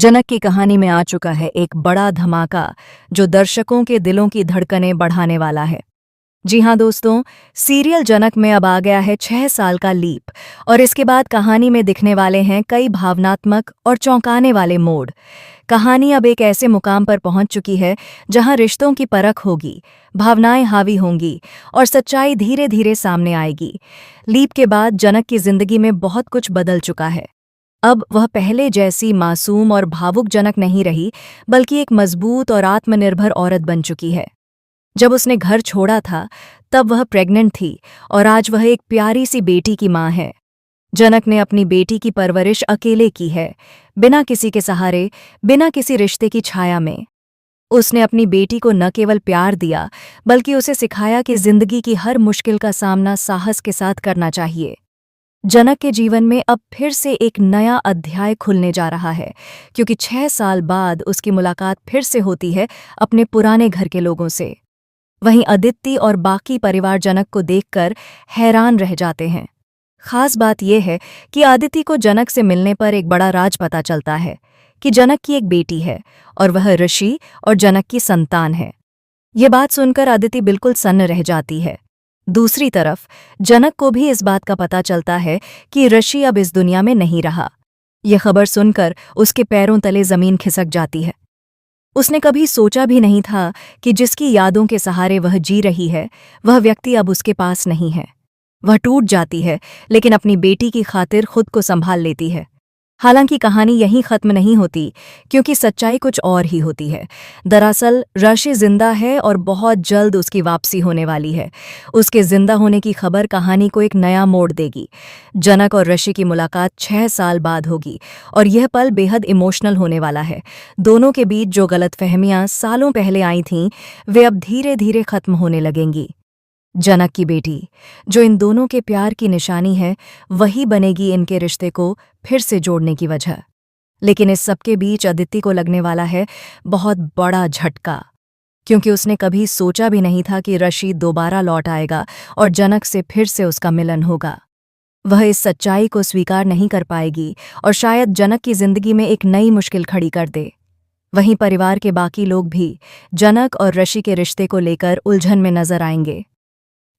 जनक की कहानी में आ चुका है एक बड़ा धमाका जो दर्शकों के दिलों की धड़कनें बढ़ाने वाला है। जी हाँ दोस्तों, सीरियल जनक में अब आ गया है 6 साल का लीप और इसके बाद कहानी में दिखने वाले हैं कई भावनात्मक और चौंकाने वाले मोड़। कहानी अब एक ऐसे मुकाम पर पहुंच चुकी है जहां रिश्तों की परख होगी, भावनाएं हावी होंगी और सच्चाई धीरे धीरे सामने आएगी। लीप के बाद जनक की जिंदगी में बहुत कुछ बदल चुका है। अब वह पहले जैसी मासूम और भावुक जनक नहीं रही, बल्कि एक मजबूत और आत्मनिर्भर औरत बन चुकी है। जब उसने घर छोड़ा था तब वह प्रेग्नेंट थी और आज वह एक प्यारी सी बेटी की मां है। जनक ने अपनी बेटी की परवरिश अकेले की है, बिना किसी के सहारे, बिना किसी रिश्ते की छाया में। उसने अपनी बेटी को न केवल प्यार दिया, बल्कि उसे सिखाया कि जिंदगी की हर मुश्किल का सामना साहस के साथ करना चाहिए। जनक के जीवन में अब फिर से एक नया अध्याय खुलने जा रहा है, क्योंकि 6 साल बाद उसकी मुलाकात फिर से होती है अपने पुराने घर के लोगों से। वहीं अदिति और बाकी परिवार जनक को देखकर हैरान रह जाते हैं। खास बात यह है कि अदिति को जनक से मिलने पर एक बड़ा राज पता चलता है कि जनक की एक बेटी है और वह ऋषि और जनक की संतान है। ये बात सुनकर अदिति बिल्कुल सन्न रह जाती है। दूसरी तरफ जनक को भी इस बात का पता चलता है कि ऋषि अब इस दुनिया में नहीं रहा। यह खबर सुनकर उसके पैरों तले जमीन खिसक जाती है। उसने कभी सोचा भी नहीं था कि जिसकी यादों के सहारे वह जी रही है, वह व्यक्ति अब उसके पास नहीं है। वह टूट जाती है, लेकिन अपनी बेटी की खातिर खुद को संभाल लेती है। हालांकि कहानी यहीं खत्म नहीं होती, क्योंकि सच्चाई कुछ और ही होती है। दरअसल ऋषि जिंदा है और बहुत जल्द उसकी वापसी होने वाली है। उसके जिंदा होने की खबर कहानी को एक नया मोड़ देगी। जनक और ऋषि की मुलाकात 6 साल बाद होगी और यह पल बेहद इमोशनल होने वाला है। दोनों के बीच जो गलतफहमियां सालों पहले आई थीं, वे अब धीरे धीरे खत्म होने लगेंगी। जनक की बेटी, जो इन दोनों के प्यार की निशानी है, वही बनेगी इनके रिश्ते को फिर से जोड़ने की वजह। लेकिन इस सबके बीच अदिति को लगने वाला है बहुत बड़ा झटका, क्योंकि उसने कभी सोचा भी नहीं था कि ऋषि दोबारा लौट आएगा और जनक से फिर से उसका मिलन होगा। वह इस सच्चाई को स्वीकार नहीं कर पाएगी और शायद जनक की जिंदगी में एक नई मुश्किल खड़ी कर दे। वहीं परिवार के बाकी लोग भी जनक और ऋषि के रिश्ते को लेकर उलझन में नजर आएंगे।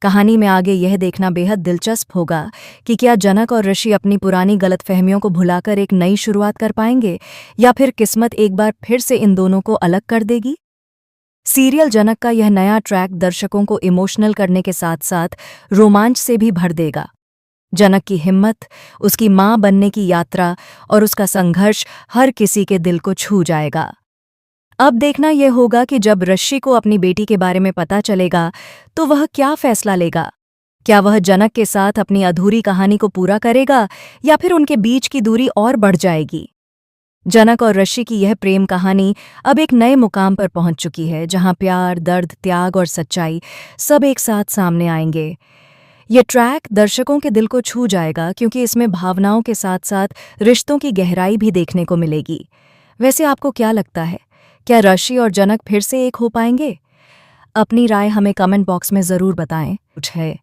कहानी में आगे यह देखना बेहद दिलचस्प होगा कि क्या जनक और ऋषि अपनी पुरानी गलतफहमियों को भुलाकर एक नई शुरुआत कर पाएंगे, या फिर किस्मत एक बार फिर से इन दोनों को अलग कर देगी। सीरियल जनक का यह नया ट्रैक दर्शकों को इमोशनल करने के साथ साथ रोमांच से भी भर देगा। जनक की हिम्मत, उसकी मां बनने की यात्रा और उसका संघर्ष हर किसी के दिल को छू जाएगा। अब देखना यह होगा कि जब ऋषि को अपनी बेटी के बारे में पता चलेगा तो वह क्या फैसला लेगा। क्या वह जनक के साथ अपनी अधूरी कहानी को पूरा करेगा, या फिर उनके बीच की दूरी और बढ़ जाएगी। जनक और ऋषि की यह प्रेम कहानी अब एक नए मुकाम पर पहुंच चुकी है, जहां प्यार, दर्द, त्याग और सच्चाई सब एक साथ सामने आएंगे। ये ट्रैक दर्शकों के दिल को छू जाएगा, क्योंकि इसमें भावनाओं के साथ साथ रिश्तों की गहराई भी देखने को मिलेगी। वैसे आपको क्या लगता है, क्या ऋषि और जनक फिर से एक हो पाएंगे? अपनी राय हमें कमेंट बॉक्स में ज़रूर बताएं। कुछ है